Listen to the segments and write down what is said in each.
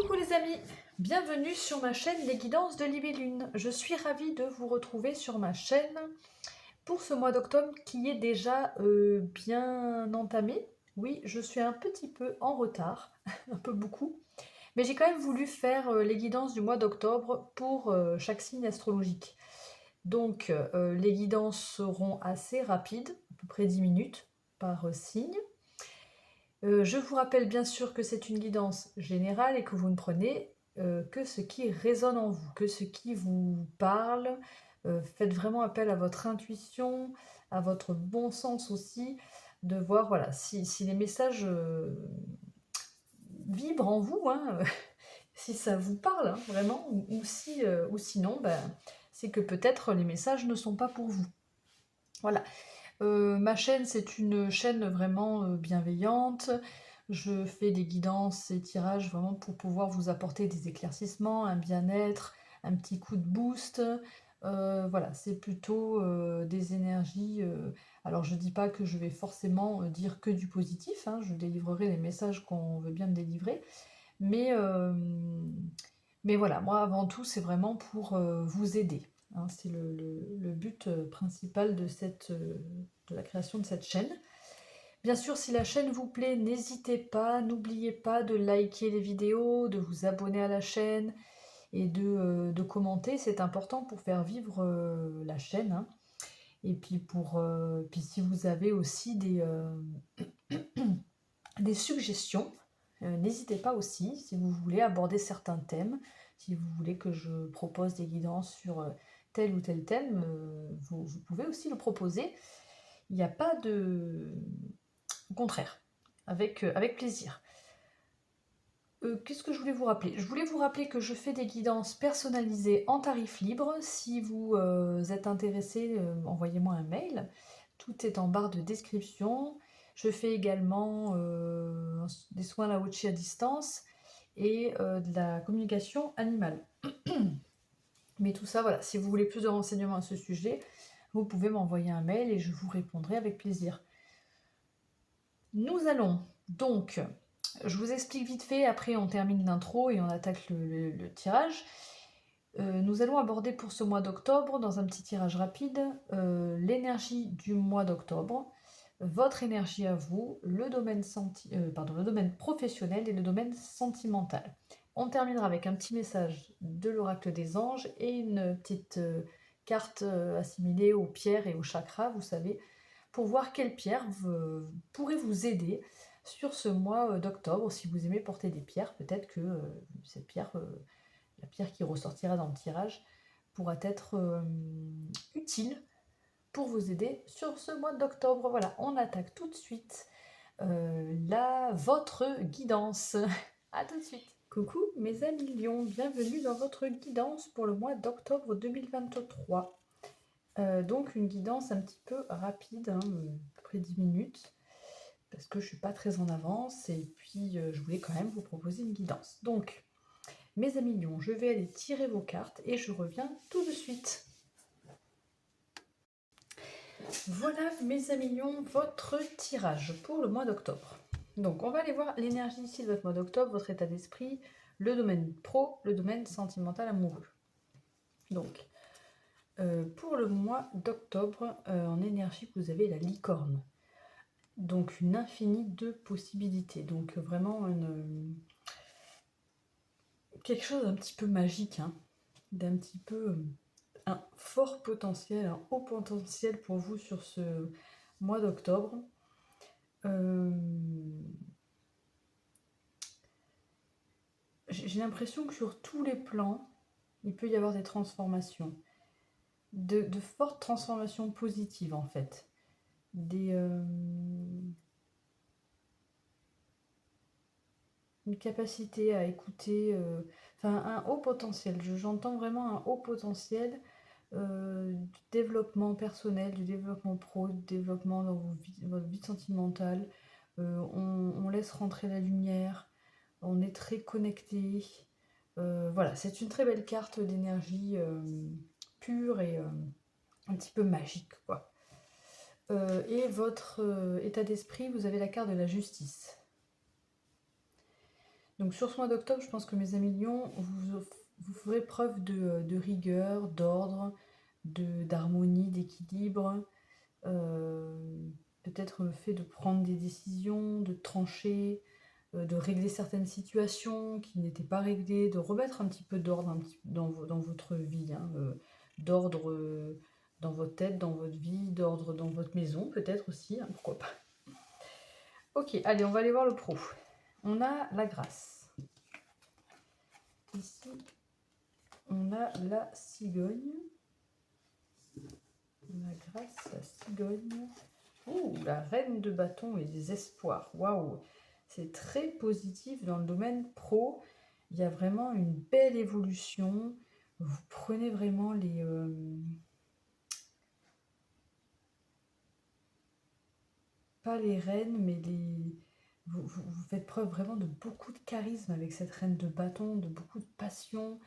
Coucou les amis, bienvenue sur ma chaîne Les Guidances de Libellune. Je suis ravie de vous retrouver sur ma chaîne pour ce mois d'octobre qui est déjà bien entamé. Oui, je suis un petit peu en retard, un peu beaucoup, mais j'ai quand même voulu faire les guidances du mois d'octobre pour chaque signe astrologique. Donc les guidances seront assez rapides, à peu près 10 minutes par signe. Je vous rappelle bien sûr que c'est une guidance générale et que vous ne prenez que ce qui résonne en vous, que ce qui vous parle. Faites vraiment appel à votre intuition, à votre bon sens aussi, de voir voilà, si les messages vibrent en vous, hein, si ça vous parle hein, vraiment, ou sinon, ben, c'est que peut-être les messages ne sont pas pour vous. Voilà. Ma chaîne, c'est une chaîne vraiment bienveillante. Je fais des guidances et tirages vraiment pour pouvoir vous apporter des éclaircissements, un bien-être, un petit coup de boost. Voilà, c'est plutôt des énergies. Alors, je dis pas que je vais forcément dire que du positif, hein, je délivrerai les messages qu'on veut bien me délivrer. Mais, euh, mais voilà, moi, avant tout, c'est vraiment pour vous aider. Hein, c'est le but principal de la création de cette chaîne. Bien sûr, si la chaîne vous plaît, n'hésitez pas, n'oubliez pas de liker les vidéos, de vous abonner à la chaîne et de commenter. C'est important pour faire vivre la chaîne. Hein. Et puis, puis si vous avez aussi des suggestions, n'hésitez pas aussi si vous voulez aborder certains thèmes, si vous voulez que je propose des guidances sur tel ou tel thème, vous pouvez aussi le proposer. Il n'y a pas de... Au contraire, avec plaisir. Qu'est-ce que je voulais vous rappeler? Je voulais vous rappeler que je fais des guidances personnalisées en tarif libre. Si vous êtes intéressé, envoyez-moi un mail. Tout est en barre de description. Je fais également des soins laochi à distance et de la communication animale. Mais tout ça, voilà, si vous voulez plus de renseignements à ce sujet, vous pouvez m'envoyer un mail et je vous répondrai avec plaisir. Nous allons donc, je vous explique vite fait, après on termine l'intro et on attaque le tirage. Nous allons aborder pour ce mois d'octobre, dans un petit tirage rapide, l'énergie du mois d'octobre, votre énergie à vous, le domaine professionnel et le domaine sentimental. On terminera avec un petit message de l'oracle des anges et une petite carte assimilée aux pierres et aux chakras, vous savez, pour voir quelle pierre pourrait vous aider sur ce mois d'octobre. Si vous aimez porter des pierres, peut-être que cette pierre, la pierre qui ressortira dans le tirage, pourra être utile pour vous aider sur ce mois d'octobre. Voilà, on attaque tout de suite votre guidance. A tout de suite. Coucou mes amis lions, bienvenue dans votre guidance pour le mois d'octobre 2023. Donc une guidance un petit peu rapide, hein, à peu près 10 minutes, parce que je ne suis pas très en avance, et puis je voulais quand même vous proposer une guidance. Donc, mes amis lions, je vais aller tirer vos cartes, et je reviens tout de suite. Voilà mes amis lions, votre tirage pour le mois d'octobre. Donc on va aller voir l'énergie ici de votre mois d'octobre, votre état d'esprit, le domaine pro, le domaine sentimental amoureux. Donc, pour le mois d'octobre, en énergie, vous avez la licorne. Donc une infinie de possibilités. Donc vraiment quelque chose d'un petit peu magique, hein, d'un petit peu un fort potentiel, un haut potentiel pour vous sur ce mois d'octobre. J'ai l'impression que sur tous les plans, il peut y avoir des transformations. De fortes transformations positives en fait. Une capacité à écouter, enfin un haut potentiel. J'entends vraiment un haut potentiel du développement personnel, du développement pro, du développement dans votre vie sentimentale. On laisse rentrer la lumière, on est très connecté. Voilà, c'est une très belle carte d'énergie pure et un petit peu magique, quoi. Et votre état d'esprit, vous avez la carte de la justice. Donc sur ce mois d'octobre, je pense que mes amis Lions, vous ferez preuve de rigueur, d'ordre, d'harmonie, d'équilibre. Peut-être le fait de prendre des décisions, de trancher, de régler certaines situations qui n'étaient pas réglées, de remettre un petit peu d'ordre dans votre vie, hein, d'ordre dans votre tête, dans votre vie, d'ordre dans votre maison peut-être aussi, hein, pourquoi pas. Ok, allez, on va aller voir le pro. On a la grâce. Ici, on a la cigogne. La grâce, la cigogne. Ouh, la reine de bâton et des espoirs. Waouh, c'est très positif dans le domaine pro. Il y a vraiment une belle évolution. Vous prenez vraiment pas les rênes, mais vous faites preuve vraiment de beaucoup de charisme avec cette reine de bâton, de beaucoup de passion,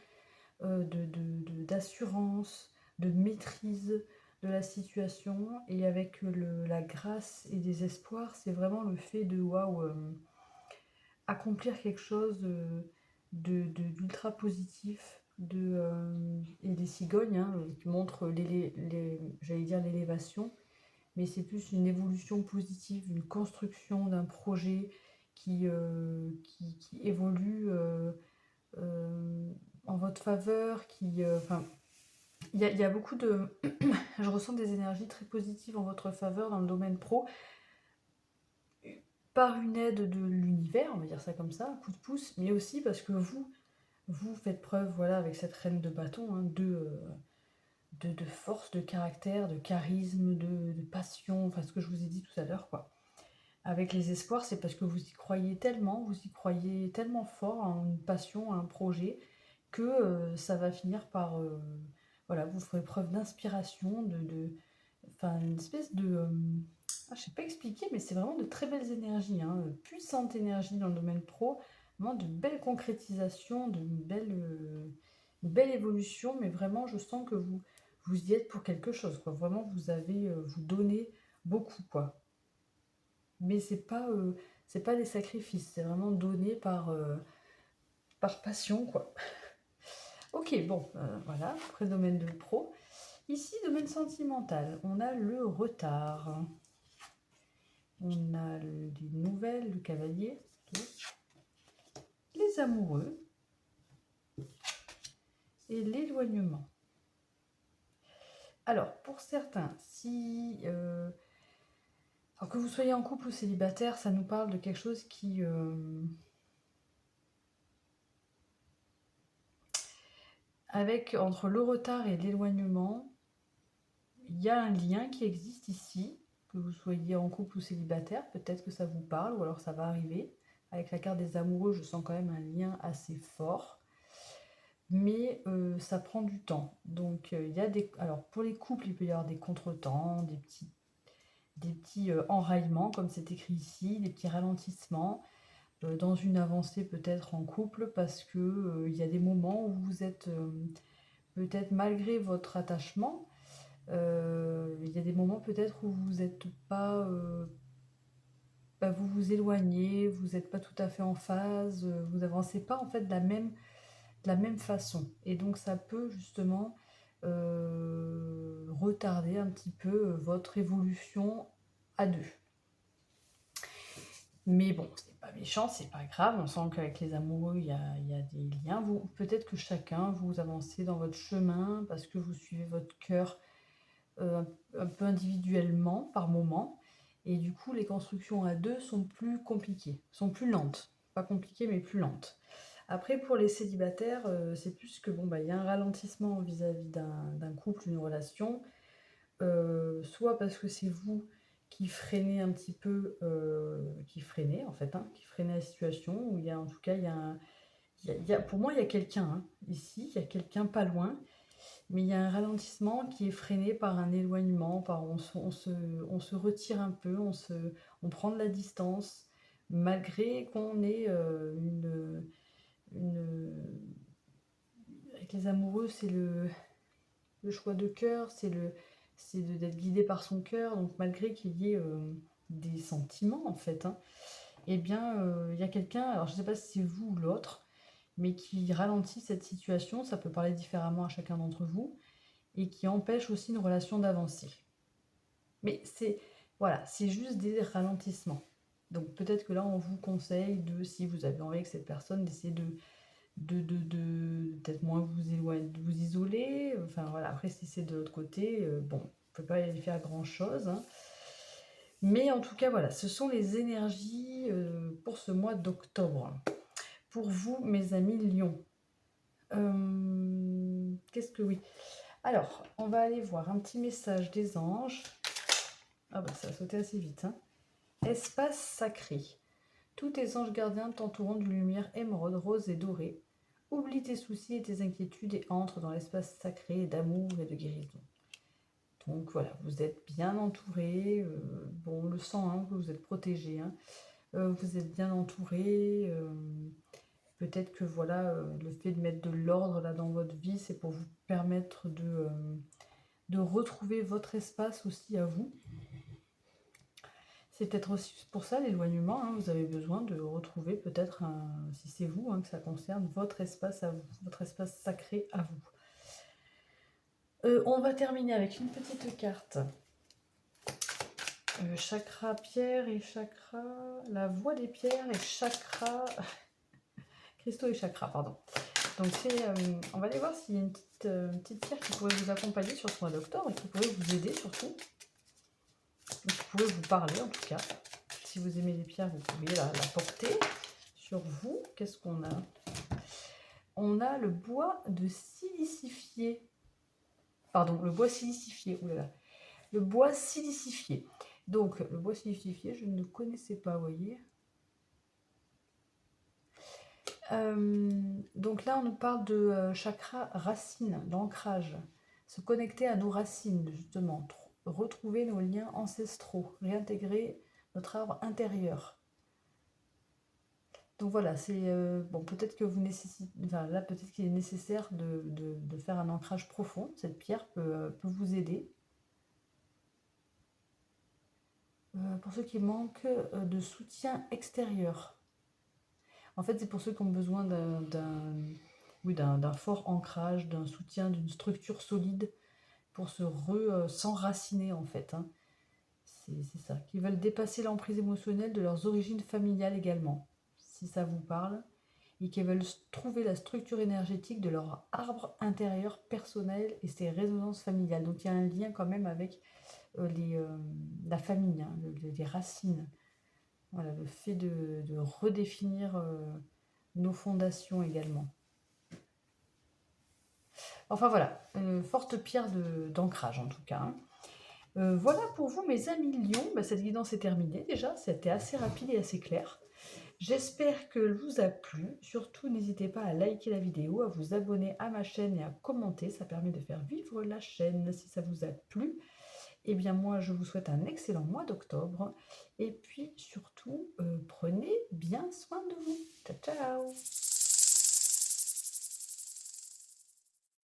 d'assurance, de maîtrise de la situation. Et avec la grâce et des espoirs, c'est vraiment le fait de waouh, accomplir quelque chose d'ultra positif. Et les cigognes, hein, qui montrent j'allais dire l'élévation, mais c'est plus une évolution positive, une construction d'un projet qui évolue en votre faveur, enfin, il y a beaucoup de... Je ressens des énergies très positives en votre faveur dans le domaine pro, par une aide de l'univers, on va dire ça comme ça, un coup de pouce, mais aussi parce que vous faites preuve, voilà, avec cette reine de bâton, hein, de force, de caractère, de charisme, de passion, enfin ce que je vous ai dit tout à l'heure, quoi. Avec les espoirs, c'est parce que vous y croyez tellement fort en une passion, à un projet, que ça va finir par... voilà, vous ferez preuve d'inspiration, enfin, une espèce je sais pas expliquer, mais c'est vraiment de très belles énergies, hein, puissante énergie dans le domaine pro, vraiment de belles concrétisations, une belle évolution, mais vraiment, je sens que vous y êtes pour quelque chose, quoi. Vraiment, vous donnez beaucoup, quoi. Mais c'est pas des sacrifices, c'est vraiment donné par passion, quoi. Ok, bon, voilà, après domaine de pro. Ici, domaine sentimental, on a le retard. On a les nouvelles, le cavalier, les amoureux et l'éloignement. Alors, pour certains, alors que vous soyez en couple ou célibataire, ça nous parle de quelque chose qui... entre le retard et l'éloignement, il y a un lien qui existe ici, que vous soyez en couple ou célibataire, peut-être que ça vous parle, ou alors ça va arriver. Avec la carte des amoureux, je sens quand même un lien assez fort. Mais ça prend du temps. Donc il y a alors pour les couples, il peut y avoir des contretemps, des petits enraillements, comme c'est écrit ici, des petits ralentissements dans une avancée peut-être en couple, parce que il y a des moments où vous êtes peut-être malgré votre attachement, il y a des moments peut-être où vous n'êtes pas, vous vous éloignez, vous n'êtes pas tout à fait en phase, vous avancez pas en fait de la même façon. Et donc ça peut justement retarder un petit peu votre évolution à deux. Mais bon, c'est pas méchant, c'est pas grave. On sent qu'avec les amoureux, il y a des liens. Peut-être que chacun, vous avancez dans votre chemin parce que vous suivez votre cœur un peu individuellement par moment. Et du coup, les constructions à deux sont plus compliquées, sont plus lentes. Pas compliquées, mais plus lentes. Après, pour les célibataires, c'est plus que il y a un ralentissement vis-à-vis d'un couple, une relation, soit parce que c'est vous qui freinez un petit peu, qui freinez en fait, hein, qui freinez la situation, où il y a en tout cas, pour moi, il y a quelqu'un, hein, ici, il y a quelqu'un pas loin, mais il y a un ralentissement qui est freiné par un éloignement, on se retire un peu, on prend de la distance, malgré qu'on ait une, avec les amoureux, c'est le choix de cœur, d'être guidé par son cœur, donc malgré qu'il y ait des sentiments en fait, hein, eh bien, il y a quelqu'un, alors je ne sais pas si c'est vous ou l'autre, mais qui ralentit cette situation, ça peut parler différemment à chacun d'entre vous, et qui empêche aussi une relation d'avancer. Mais c'est voilà, c'est juste des ralentissements. Donc peut-être que là, on vous conseille de, si vous avez envie avec cette personne, d'essayer de peut-être moins vous éloigner, de vous isoler. Enfin voilà, après si c'est de l'autre côté, bon, on ne peut pas y faire grand-chose, hein. Mais en tout cas, voilà, ce sont les énergies pour ce mois d'octobre. Pour vous, mes amis Lion. Qu'est-ce que oui. Alors, on va aller voir un petit message des anges. Ah bah ça a sauté assez vite, hein. Espace sacré. Tous tes anges gardiens t'entourant d'une lumière émeraude, rose et dorée. Oublie tes soucis et tes inquiétudes et entre dans l'espace sacré d'amour et de guérison. Donc voilà, vous êtes bien entouré. Bon, on le sent, hein, que vous êtes protégé, hein. Vous êtes bien entouré. Peut-être que voilà, le fait de mettre de l'ordre là dans votre vie, c'est pour vous permettre de retrouver votre espace aussi à vous. C'est peut-être aussi pour ça l'éloignement, hein, vous avez besoin de retrouver peut-être, si c'est vous, hein, que ça concerne, votre espace à vous, votre espace sacré à vous. On va terminer avec une petite carte. Chakra pierre et chakra, la voie des pierres et chakra, cristaux et chakra, pardon. Donc on va aller voir s'il y a une petite pierre qui pourrait vous accompagner sur ce mois d'octobre et qui pourrait vous aider surtout, qui pourrait vous parler en tout cas. Si vous aimez les pierres, vous pouvez la porter sur vous. Qu'est-ce qu'on a? On a le bois de silicifié. Pardon, le bois silicifié. Oulala. Le bois silicifié. Donc, le bois silicifié, je ne connaissais pas, vous voyez. Donc là, on nous parle de chakra racine, d'ancrage. Se connecter à nos racines, justement. Retrouver nos liens ancestraux. Réintégrer notre arbre intérieur. Donc voilà, c'est bon, peut-être que vous nécessitez, enfin là peut-être qu'il est nécessaire de faire un ancrage profond. Cette pierre peut vous aider. Pour ceux qui manquent de soutien extérieur. En fait, c'est pour ceux qui ont besoin d'un fort ancrage, d'un soutien, d'une structure solide pour s'enraciner en fait, hein. C'est ça. Qui veulent dépasser l'emprise émotionnelle de leurs origines familiales également, si ça vous parle. Et qui veulent trouver la structure énergétique de leur arbre intérieur personnel et ses résonances familiales. Donc il y a un lien quand même avec la famille, hein, les racines. Voilà, le fait de redéfinir nos fondations également. Enfin voilà, forte pierre d'ancrage en tout cas, hein. Voilà pour vous mes amis lions. Bah, cette guidance est terminée déjà, c'était assez rapide et assez clair. J'espère que vous a plu. Surtout, n'hésitez pas à liker la vidéo, à vous abonner à ma chaîne et à commenter. Ça permet de faire vivre la chaîne si ça vous a plu. Eh bien, moi, je vous souhaite un excellent mois d'octobre. Et puis, surtout, prenez bien soin de vous. Ciao, ciao!